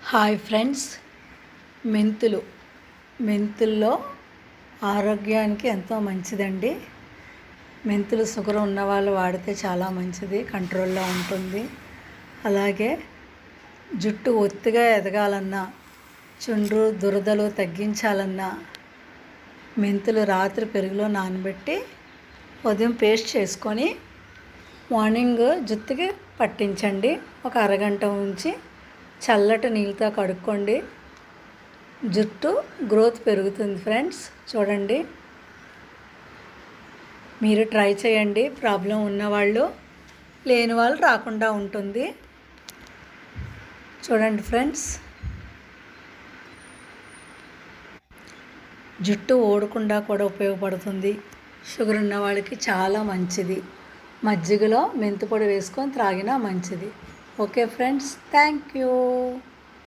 Hi friends, మెంతుల్లో ఆరోగ్యానికి ఎంతో మంచిదండి. మెంతులు షుగర్ ఉన్నవాళ్ళు వాడితే చాలా మంచిది, కంట్రోల్లో ఉంటుంది. అలాగే జుట్టు ఒత్తిగా ఎదగాలన్నా, చుండ్రు దురదలు తగ్గించాలన్నా మెంతులు రాత్రి పెరుగులో నానబెట్టి ఉదయం పేస్ట్ చేసుకొని మార్నింగ్ జుట్టుకి పట్టించండి. ఒక అరగంట ఉంచి చల్లటి నీళ్ళతో కడుక్కోండి. జుట్టు గ్రోత్ పెరుగుతుంది ఫ్రెండ్స్. చూడండి, మీరు ట్రై చేయండి. ప్రాబ్లం ఉన్నవాళ్ళు, లేని వాళ్ళు రాకుండా ఉంటుంది. చూడండి ఫ్రెండ్స్, జుట్టు ఊడకుండా కూడా ఉపయోగపడుతుంది. షుగర్ ఉన్న వాళ్ళకి చాలా మంచిది. మజ్జిగలో మెంతి పొడి వేసుకొని త్రాగినా మంచిది. Okay friends, thank you.